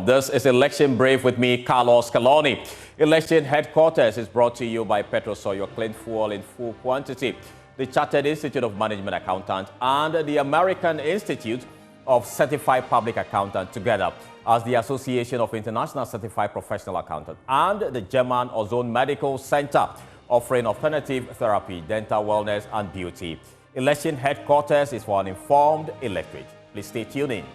Welcome. This is Election Brave with me, Carlos Caloni. Election Headquarters is brought to you by Petrosoil Clean Fuel in full quantity, the Chartered Institute of Management Accountants, and the American Institute of Certified Public Accountants together as the Association of International Certified Professional Accountants and the German Ozone Medical Center, offering alternative therapy, dental wellness, and beauty. Election Headquarters is for an informed electorate. Please stay tuned in.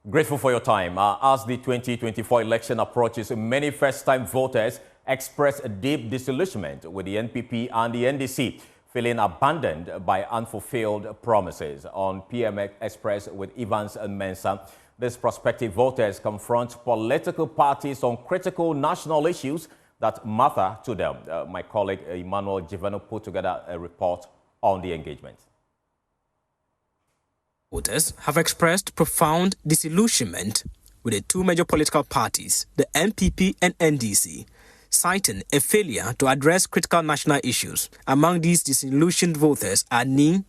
Grateful for your time. As the 2024 election approaches, many first-time voters express a deep disillusionment with the NPP and the NDC, feeling abandoned by unfulfilled promises. On PM Express with Evans and Mensah, these prospective voters confront political parties on critical national issues that matter to them. My colleague Emmanuel Giveno put together a report on the engagement. Voters have expressed profound disillusionment with the two major political parties, the NPP and NDC, citing a failure to address critical national issues. Among these disillusioned voters are Ni,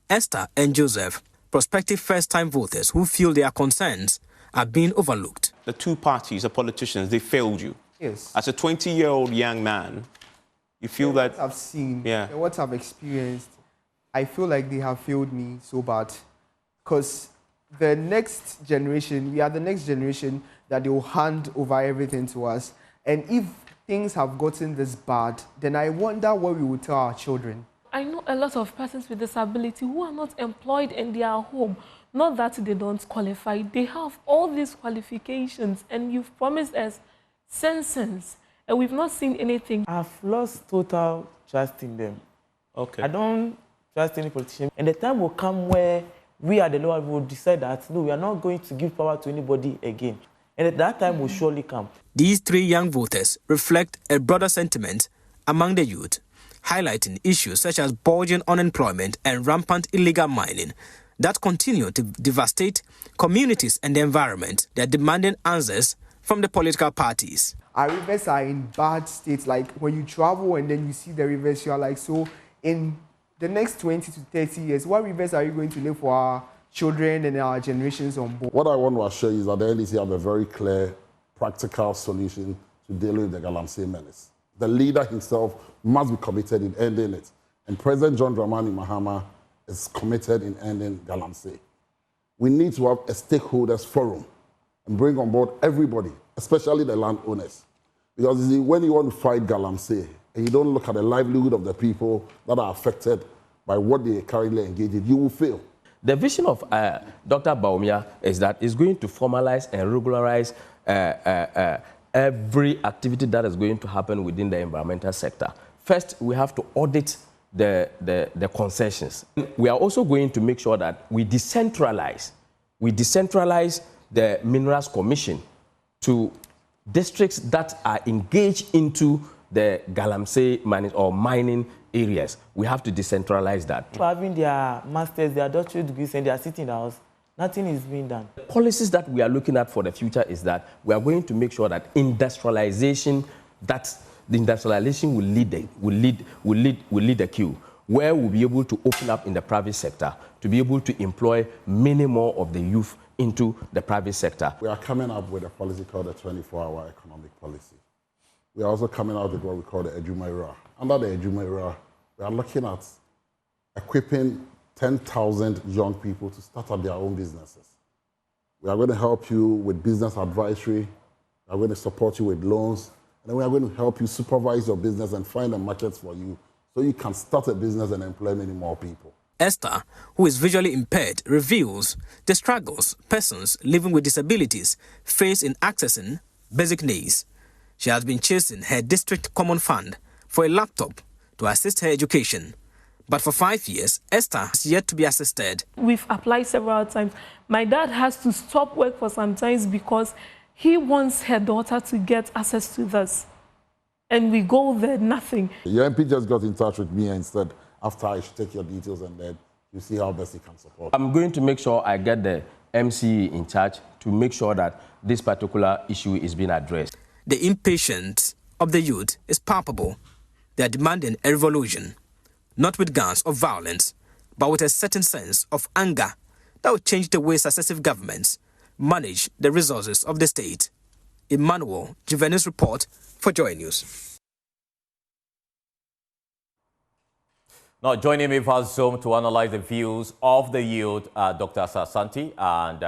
Esther, and Joseph, prospective first-time voters who feel their concerns are being overlooked. The two parties, the politicians, they failed you. Yes. As a 20-year-old young man, you feel that... What I've seen, and what I've experienced, I feel like they have failed me so bad. Because the next generation, we are the next generation that they will hand over everything to us. And if things have gotten this bad, then I wonder what we will tell our children. I know a lot of persons with disability who are not employed in their home. Not that they don't qualify. They have all these qualifications, and you've promised us cents, and we've not seen anything. I've lost total trust in them. Okay. I don't trust any politician. And the time will come where we at the lower will decide that, no, we are not going to give power to anybody again. And at that time will surely come. These three young voters reflect a broader sentiment among the youth, highlighting issues such as bulging unemployment and rampant illegal mining that continue to devastate communities and the environment. They are demanding answers from the political parties. Our rivers are in bad states. Like when you travel and then you see the rivers, you are like, so in the next 20 to 30 years, what rivers are you going to leave for our children and our generations on board? What I want to assure you is that the NDC have a very clear, practical solution to dealing with the Galamsey menace. The leader himself must be committed in ending it. And President John Dramani Mahama is committed in ending Galamsey. We need to have a stakeholders forum and bring on board everybody, especially the landowners. Because you see, when you want to fight Galamsey, and you don't look at the livelihood of the people that are affected by what they currently engage in, you will fail. The vision of Dr. Bawumia is that it's going to formalize and regularize every activity that is going to happen within the environmental sector. First, we have to audit the concessions. We are also going to make sure that we decentralize the Minerals Commission to districts that are engaged into the Galamsey mining areas. We have to decentralize that. For having their masters, their doctorate degrees, and they are sitting in the house, nothing is being done. The policies that we are looking at for the future is that we are going to make sure that industrialization will lead the queue, where we'll be able to open up in the private sector to be able to employ many more of the youth into the private sector. We are coming up with a policy called the 24-hour economic policy. We are also coming out with what we call the Ejuma. Under the Ejuma, we are looking at equipping 10,000 young people to start up their own businesses. We are going to help you with business advisory. We are going to support you with loans. And then we are going to help you supervise your business and find the markets for you so you can start a business and employ many more people. Esther, who is visually impaired, reveals the struggles persons living with disabilities face in accessing basic needs. She has been chasing her district common fund for a laptop to assist her education. But for 5 years, Esther has yet to be assisted. We've applied several times. My dad has to stop work for some times because he wants her daughter to get access to this. And we go there, nothing. Your MP just got in touch with me and said, after I should take your details and then you see how best he can support. I'm going to make sure I get the MCE in charge to make sure that this particular issue is being addressed. The impatience of the youth is palpable. They are demanding a revolution, not with guns or violence, but with a certain sense of anger that will change the way successive governments manage the resources of the state. Emmanuel Juvenis report for Joy News. Now, joining me via Zoom to analyze the views of the youth, Dr. Asante and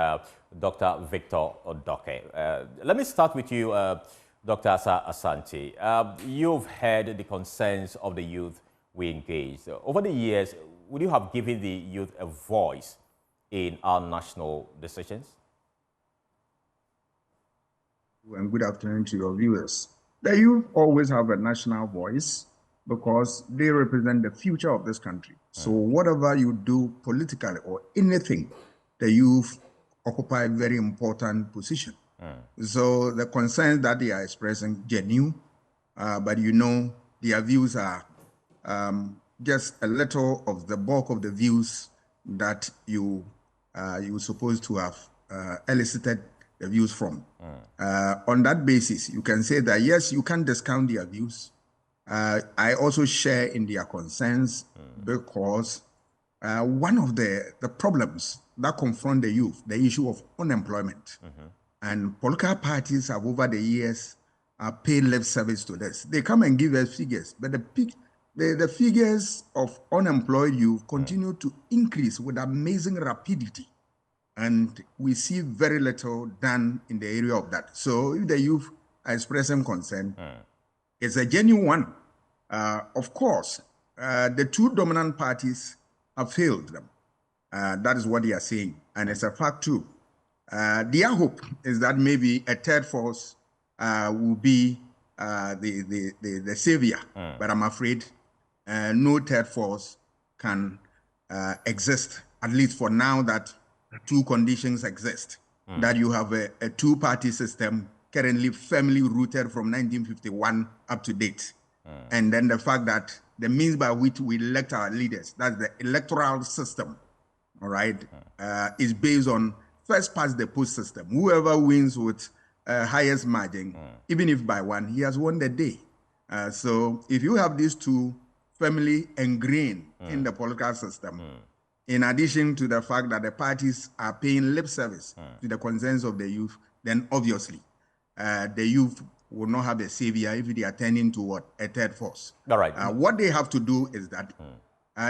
Dr. Victor Odoke. Let me start with you, Dr. Asante. You've heard the concerns of the youth we engaged. Over the years, would you have given the youth a voice in our national decisions? And good afternoon to your viewers. The youth always have a national voice because they represent the future of this country. So whatever you do politically or anything, the youth occupy a very important position. So the concerns that they are expressing genuine, but you know, their views are just a little of the bulk of the views that you were supposed to have elicited the views from. On that basis, you can say that, yes, you can discount their views. I also share in their concerns because one of the problems that confront the youth, the issue of unemployment. And political parties have over the years paid lip service to this. They come and give us figures, but the figures of unemployed youth continue to increase with amazing rapidity. And we see very little done in the area of that. So if the youth are expressing concern, it's a genuine one. Of course, the two dominant parties have failed them. That is what they are saying. And it's a fact too. Their hope is that maybe a third force will be the savior. But I'm afraid no third force can exist, at least for now, that two conditions exist. That you have a two-party system currently firmly rooted from 1951 up to date. And then the fact that the means by which we elect our leaders, that's the electoral system, all right, is based on first past the post system. Whoever wins with highest margin, even if by one, he has won the day. So if you have these two firmly ingrained in the political system, in addition to the fact that the parties are paying lip service to the concerns of the youth, then obviously the youth will not have a savior if they are turning to what? A third force. All right. What they have to do is that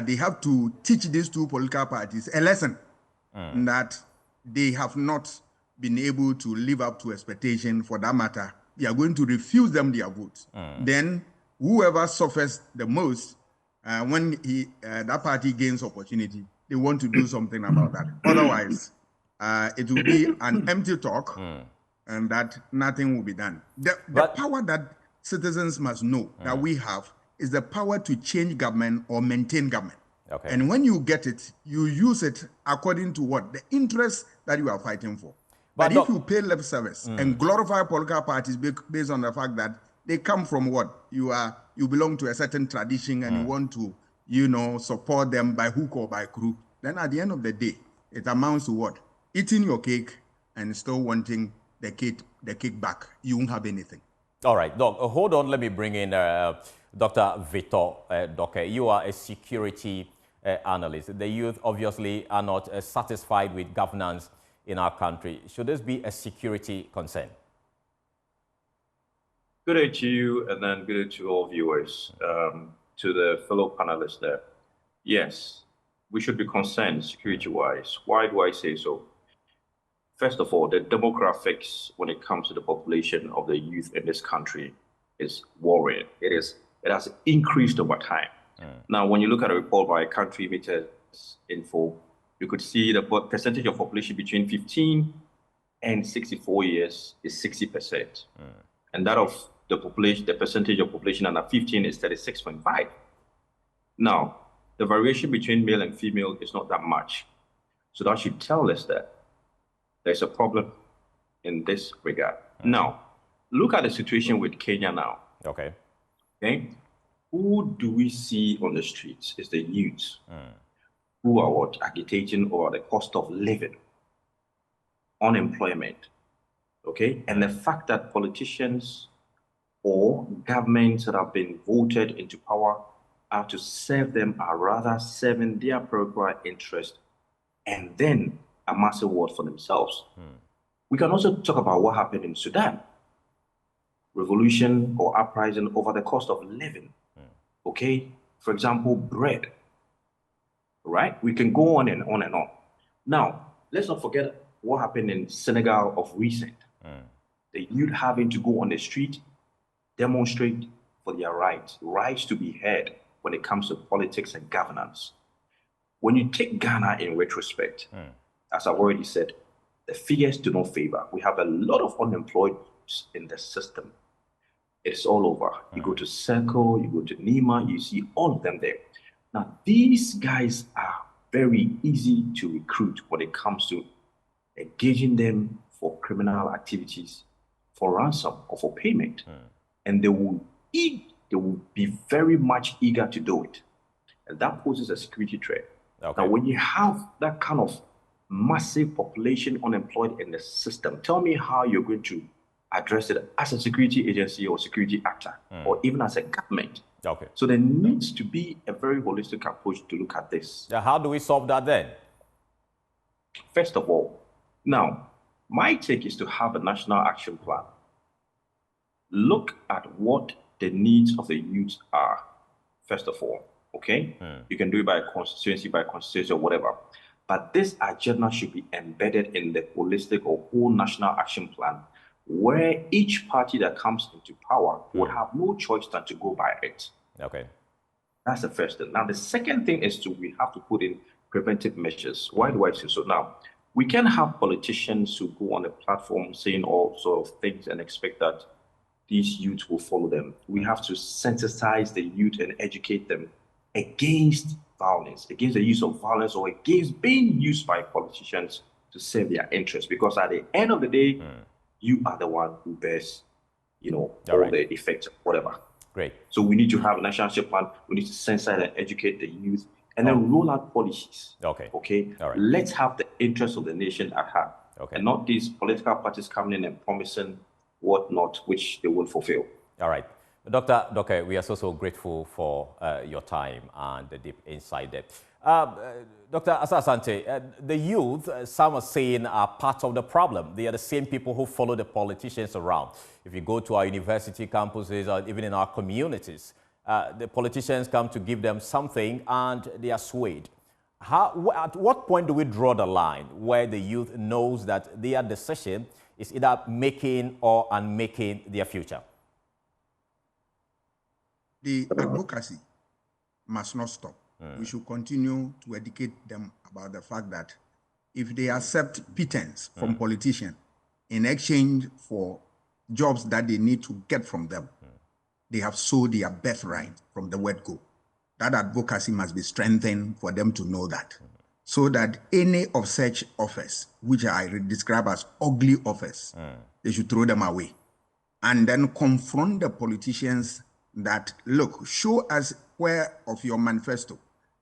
they have to teach these two political parties a lesson that they have not been able to live up to expectation. For that matter, they are going to refuse them their votes. Then whoever suffers the most, when that party gains opportunity, they want to do something about that. Otherwise, it will be an empty talk and that nothing will be done. The power that citizens must know that we have is the power to change government or maintain government. Okay. And when you get it, you use it according to what? The interests that you are fighting for. But if you pay lip service and glorify political parties based on the fact that they come from what? You belong to a certain tradition and you want to, support them by hook or by crook, then at the end of the day, it amounts to what? Eating your cake and still wanting the cake back. You won't have anything. All right, Doc, hold on. Let me bring in Dr. Victor Odoke. You are a security analyst. The youth obviously are not satisfied with governance in our country. Should this be a security concern? Good day to you, and then good day to all viewers, to the fellow panelists there. Yes, we should be concerned security-wise. Why do I say so? First of all, the demographics when it comes to the population of the youth in this country is worrying. It has increased over time. Now, when you look at a report by Country Meters Info, you could see the percentage of population between 15 and 64 years is 60%. And that of the population, the percentage of population under 15 is 36.5. Now, the variation between male and female is not that much. So that should tell us that there's a problem in this regard. Now, look at the situation with Kenya now. Okay. who do we see on the streets? Is the youth who are what? Agitating over the cost of living, unemployment, okay? And the fact that politicians or governments that have been voted into power are to serve them are rather serving their parochial interest and then amass a reward for themselves. We can also talk about what happened in Sudan. Revolution or uprising over the cost of living. Okay? For example, bread. Right? We can go on and on and on. Now, let's not forget what happened in Senegal of recent. The youth having to go on the street, demonstrate for their rights to be heard when it comes to politics and governance. When you take Ghana in retrospect, as I've already said, the figures do not favor. We have a lot of unemployed in the system. It's all over. You go to Circle, you go to Nima, you see all of them there. Now, these guys are very easy to recruit when it comes to engaging them for criminal activities, for ransom or for payment. And they will be very much eager to do it. And that poses a security threat. Okay. Now, when you have that kind of massive population unemployed in the system, tell me how you're going to address it as a security agency or security actor, or even as a government. Okay. So there needs to be a very holistic approach to look at this. How do we solve that then? First of all, now, my take is to have a national action plan. Look at what the needs of the youth are, first of all, okay? You can do it by constituency or whatever. But this agenda should be embedded in the holistic or whole national action plan, where each party that comes into power would have no choice than to go by it. Okay. That's the first thing. Now, the second thing is we have to put in preventive measures. Why do I say so? Now, we can have politicians who go on a platform saying all sorts of things and expect that these youth will follow them. We have to sensitize the youth and educate them against violence, against the use of violence, or against being used by politicians to serve their interests. Because at the end of the day, you are the one who bears, all the effects of whatever. Great. So we need to have a national action plan. We need to sensitize and educate the youth, and then roll out policies. Okay. Okay. All right. Let's have the interests of the nation at heart, and not these political parties coming in and promising whatnot, which they won't fulfill. All right. Dr. Doke, we are so grateful for your time and the deep insight there. Dr. Asante, the youth, some are saying, are part of the problem. They are the same people who follow the politicians around. If you go to our university campuses or even in our communities, the politicians come to give them something and they are swayed. At what point do we draw the line where the youth knows that their decision is either making or unmaking their future? The advocacy must not stop. We should continue to educate them about the fact that if they accept pittance from politicians in exchange for jobs that they need to get from them, they have sold their birthright from the word go. That advocacy must be strengthened for them to know that. So that any of such offers, which I describe as ugly offers, they should throw them away. And then confront the politicians that, look, show us where of your manifesto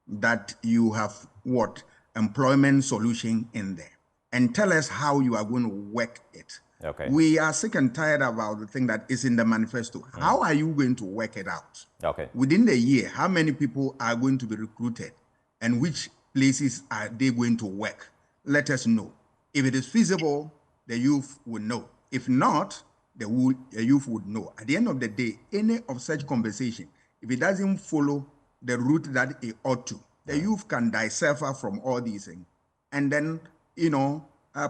that you have what employment solution in there, and tell us how you are going to work it. Okay. We are sick and tired about the thing that is in the manifesto. How are you going to work it out? Okay. Within the year, how many people are going to be recruited, and which places are they going to work? Let us know. If it is feasible, the youth will know. If not, the youth would know. At the end of the day, any of such conversation, if it doesn't follow the route that it ought to, the youth can decipher from all these things, and then,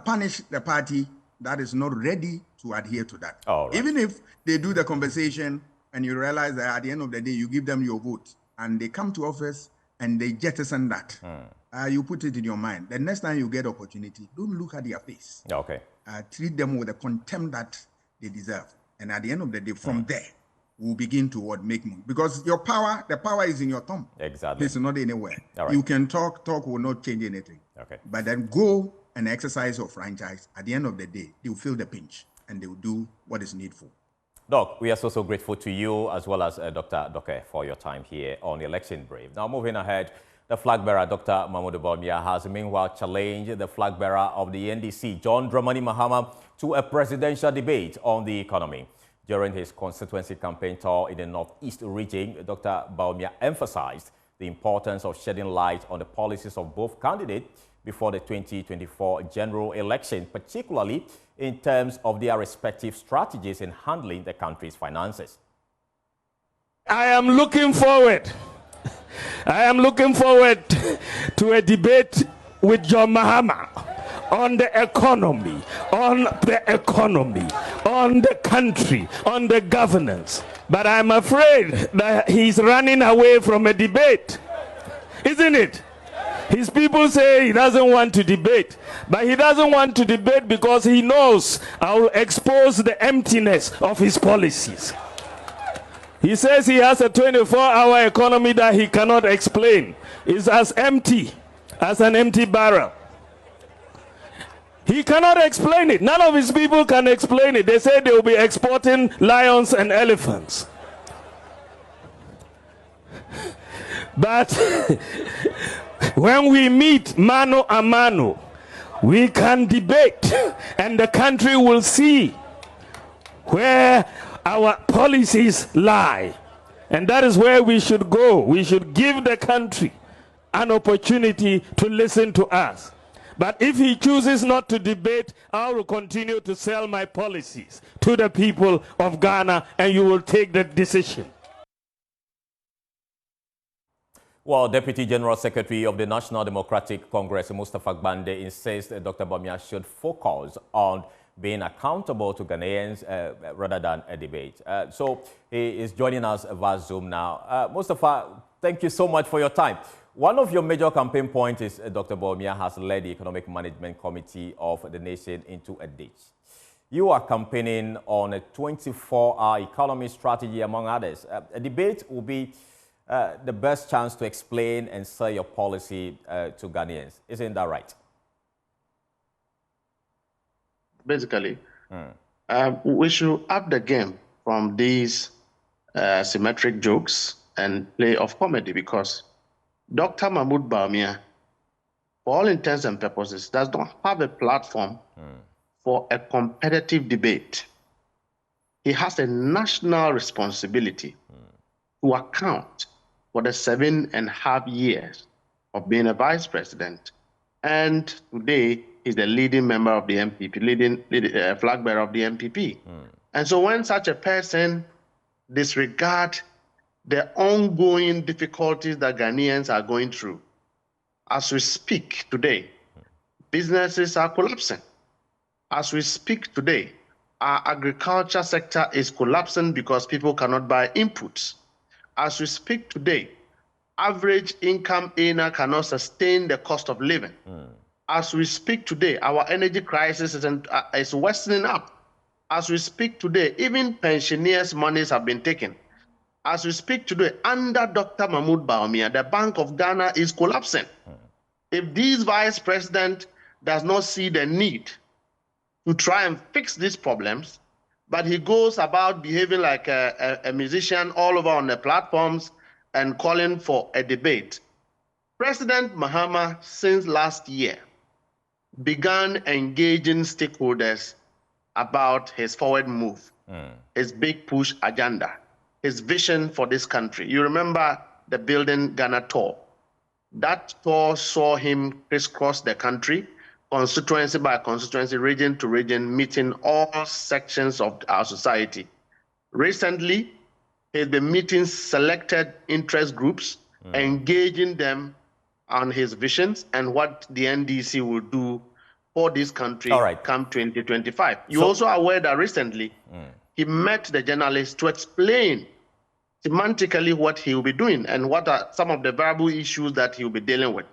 punish the party that is not ready to adhere to that. Right. Even if they do the conversation and you realize that at the end of the day, you give them your vote and they come to office and they jettison that, you put it in your mind. The next time you get opportunity, don't look at their face. Okay. Treat them with the contempt that they deserve. And at the end of the day, from there, we'll begin to make moves. Because the power is in your thumb. Exactly. It's not anywhere. Right. You can talk will not change anything. Okay. But then go and exercise your franchise. At the end of the day, they will feel the pinch and they will do what is needful. Doc, we are so grateful to you as well as Dr. Doke for your time here on Election Brave. Now, moving ahead, the flag bearer, Dr. Mahmoud Bawumia, has meanwhile challenged the flag bearer of the NDC, John Dramani Mahama, to a presidential debate on the economy. During his constituency campaign tour in the Northeast region, Dr. Bawumia emphasized the importance of shedding light on the policies of both candidates before the 2024 general election, particularly in terms of their respective strategies in handling the country's finances. I am looking forward to a debate with John Mahama on the economy, on the country, on the governance. But I'm afraid that he's running away from a debate, isn't it? His people say he doesn't want to debate, but he doesn't want to debate because he knows I will expose the emptiness of his policies. He says he has a 24-hour economy that he cannot explain. It's as empty as an empty barrel. He cannot explain it. None of his people can explain it. They say they will be exporting lions and elephants. But when we meet mano a mano, we can debate, and the country will see where our policies lie. And that is where we should go. We should give the country an opportunity to listen to us. But if he chooses not to debate, I will continue to sell my policies to the people of Ghana, and you will take the decision. Well, Deputy General Secretary of the National Democratic Congress, Mustafa Gbande, insists that Dr. Bawumia should focus on being accountable to Ghanaians rather than a debate. So he is joining us via Zoom now. Mustafa, thank you so much for your time. One of your major campaign points is Dr. Bawumia has led the Economic Management Committee of the nation into a ditch. You are campaigning on a 24-hour economy strategy, among others. A debate will be the best chance to explain and sell your policy to Ghanaians. Isn't that right? Basically, we should up the game from these symmetric jokes and play of comedy, because Dr. Mahmoud Bawumia, for all intents and purposes, does not have a platform for a competitive debate. He has a national responsibility to account for the 7.5 years of being a vice president. And today, he's the leading member of the NPP, leading flag bearer of the NPP. And so when such a person disregards the ongoing difficulties that Ghanaians are going through, as we speak today, businesses are collapsing. As we speak today, our agriculture sector is collapsing because people cannot buy inputs. As we speak today, average income earner cannot sustain the cost of living. As we speak today, our energy crisis is worsening up. As we speak today, even pensioners' monies have been taken. As we speak today, under Dr. Mahmoud Bawumia, the Bank of Ghana is collapsing. If this vice president does not see the need to try and fix these problems, but he goes about behaving like a musician all over on the platforms and calling for a debate. President Mahama, since last year, began engaging stakeholders about his forward move, his big push agenda, his vision for this country. You remember the Building Ghana tour. That tour saw him crisscross the country, constituency by constituency, region to region, meeting all sections of our society. Recently, he's been meeting selected interest groups, engaging them on his visions and what the NDC will do for this country come 2025. You're also aware that recently he met the journalists to explain semantically what he will be doing and what are some of the variable issues that he will be dealing with.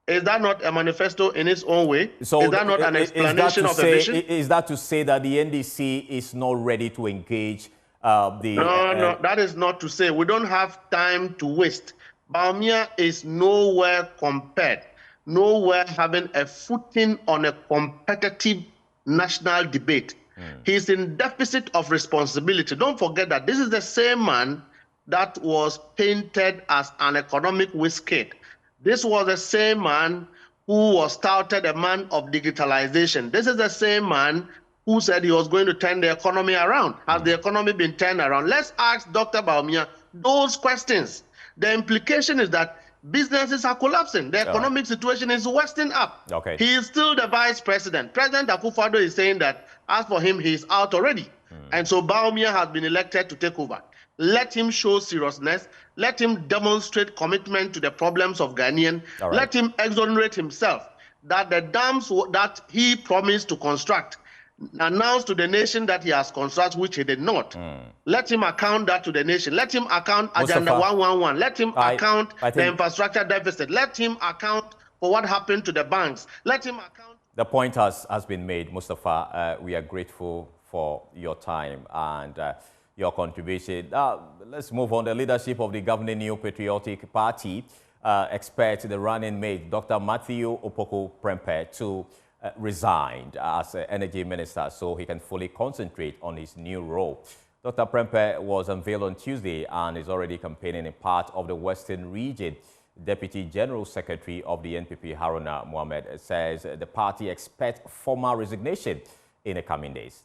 Is that not a manifesto in its own way? So is that not an explanation of the vision? Is that to say that the NDC is not ready to engage No, that is not to say. We don't have time to waste. Bawumia is nowhere compared, nowhere having a footing on a competitive national debate He's in deficit of responsibility. Don't forget that this is the same man that was painted as an economic wizkid. This was the same man who was touted a man of digitalization. This is the same man who said he was going to turn the economy around. Has the economy been turned around? Let's ask Dr. Bawumia those questions. The implication is that businesses are collapsing. The economic situation is worsening up. Okay. He is still the vice president. President Akufo-Addo is saying that as for him, he's out already. And so Bawumia has been elected to take over. Let him show seriousness. Let him demonstrate commitment to the problems of Ghanaian. Let him exonerate himself that the dams that he promised to construct, announce to the nation that he has constructed, which he did not. Let him account that to the nation. Let him account Agenda 111. Let him account the infrastructure deficit. Let him account for what happened to the banks. Let him account. The point has been made, Mustafa. We are grateful for your time and your contribution. Let's move on. The leadership of the governing New Patriotic Party expects the running mate, Dr. Matthew Opoku Prempeh, to resign as energy minister so he can fully concentrate on his new role. Dr. Prempeh was unveiled on Tuesday and is already campaigning in part of the Western region. Deputy General Secretary of the NPP, Haruna Mohammed, says the party expects formal resignation in the coming days.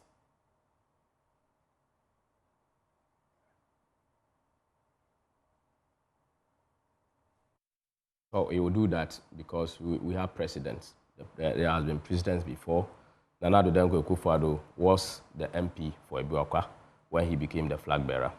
Oh, he will do that because we have precedents. There has been presidents before. Nana Addo Dankwa Akufo-Addo was the MP for Ebuakwa when he became the flag bearer.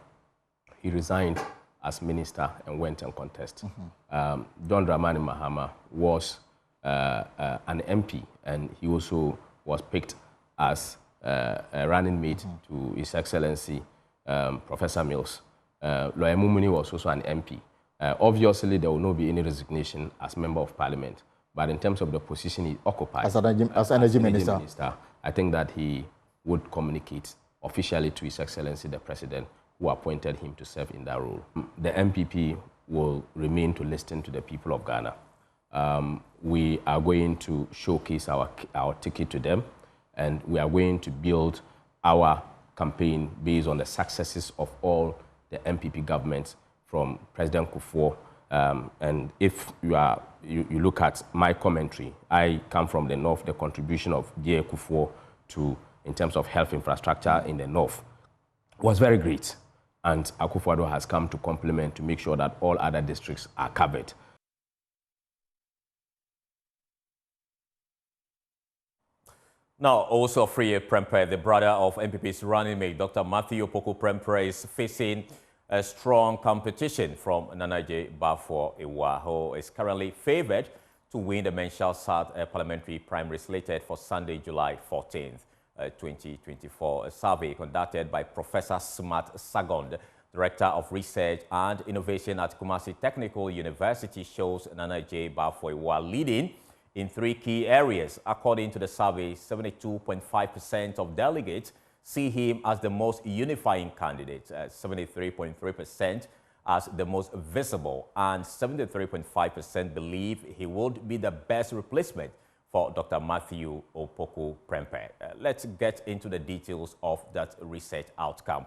He resigned as minister and went and contested. John Dramani Mahama was an MP, and he also was picked as a running mate to His Excellency Professor Mills. Lawyer Mumuni was also an MP. Obviously, there will not be any resignation as Member of Parliament, but in terms of the position he occupies as energy minister, I think that he would communicate officially to His Excellency the President, who appointed him to serve in that role. The NPP will remain to listen to the people of Ghana. We are going to showcase our ticket to them, and we are going to build our campaign based on the successes of all the NPP governments from President Kufuor. And if you look at my commentary, I come from the north. The contribution of D.A. Kufuor in terms of health infrastructure in the north was very great. And Akufo-Addo has come to complement to make sure that all other districts are covered. Now, also Free Prempeh, the brother of NPP's running mate, Dr. Matthew Opoku Prempeh, is facing a strong competition from Nanaje Bafo-Iwa, who is currently favored to win the Menchal South Parliamentary primary slated for Sunday, July 14th, 2024. A survey conducted by Professor Smart Sagond, Director of Research and Innovation at Kumasi Technical University, shows Nanaje Bafo-Iwa leading in 3 key areas. According to the survey, 72.5% of delegates see him as the most unifying candidate, 73.3% as the most visible, and 73.5% believe he would be the best replacement for Dr. Matthew Opoku Prempeh. Let's get into the details of that research outcome,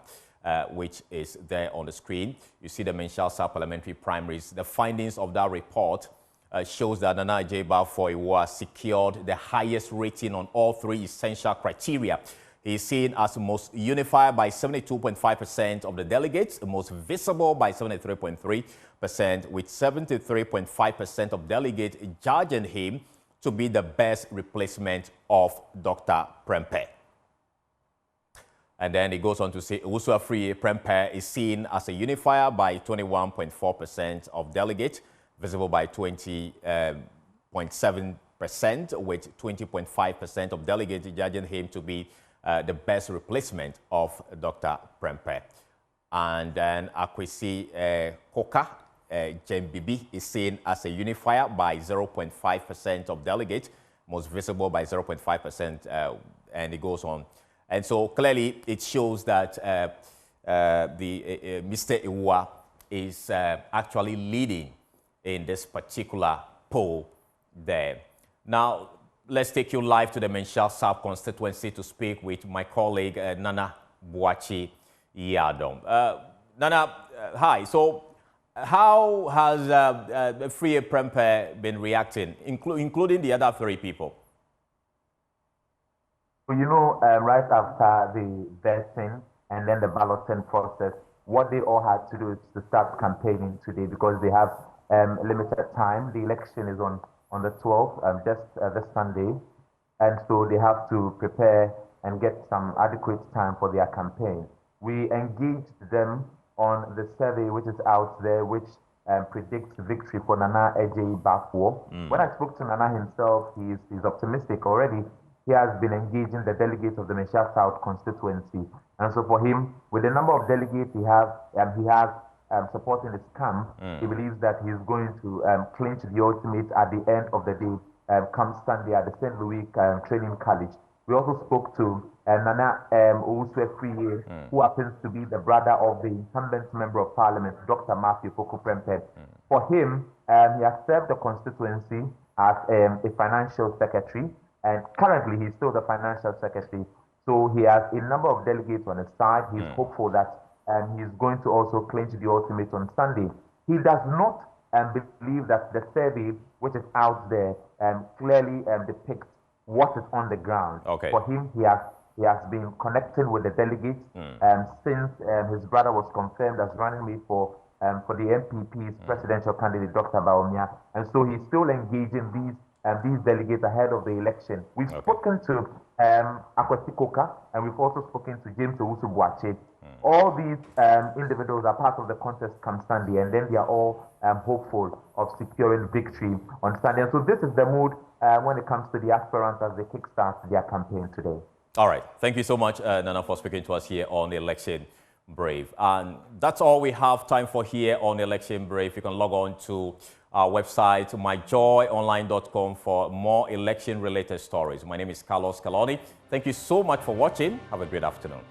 which is there on the screen. You see the Menchal South Parliamentary primaries. The findings of that report shows that Nanaje Bafo-Iwa secured the highest rating on all 3 essential criteria. He is seen as most unified by 72.5% of the delegates, most visible by 73.3%, with 73.5% of delegates judging him to be the best replacement of Dr. Prempeh. And then it goes on to say Usua Free Prempeh is seen as a unifier by 21.4% of delegates, visible by 20.7%, with 20.5% of delegates judging him to be the best replacement of Dr. Prempeh. And then Akwesi Koka Jembibi is seen as a unifier by 0.5% of delegates, most visible by 0.5%, and it goes on. And so clearly it shows that Mr. Iwa is actually leading in this particular poll there. Now, let's take you live to the Menchal South constituency to speak with my colleague Nana Boakye Yadom. Nana, hi. So, how has Free Prempeh been reacting, including the other 3 people? You know, right after the vetting and then the balloting process, what they all had to do is to start campaigning today because they have limited time. The election is on the 12th, just this Sunday, and so they have to prepare and get some adequate time for their campaign. We engaged them on the survey which is out there, which predicts victory for Nana Ejei Bafo. When I spoke to Nana himself, he's optimistic already. He has been engaging the delegates of the Menchal South constituency. And so for him, with the number of delegates he has supporting his camp, he believes that he's going to clinch the ultimate at the end of the day, come Sunday at the St. Louis Training College. We also spoke to Nana Owusu-Afriyie, who happens to be the brother of the incumbent member of Parliament, Dr. Opoku Prempeh. For him, he has served the constituency as a financial secretary, and currently he's still the financial secretary. So he has a number of delegates on his side. He's hopeful that he's going to also clinch the ultimate on Sunday. He does not believe that the survey which is out there clearly depicts what is on the ground. Okay. For him, he has been connecting with the delegates since his brother was confirmed as running mate for the NPP's presidential candidate, Dr. Bawumia. And so he's still engaging these delegates ahead of the election. We've spoken to Akwesi Koka, and we've also spoken to James Owusu-Boakye. All these individuals are part of the contest come Sunday, and then they are all hopeful of securing victory on Sunday. And so this is the mood when it comes to the aspirants as they kickstart their campaign today. All right. Thank you so much, Nana, for speaking to us here on Election Brave. And that's all we have time for here on Election Brave. You can log on to our website, myjoyonline.com, for more election-related stories. My name is Carlos Caloni. Thank you so much for watching. Have a great afternoon.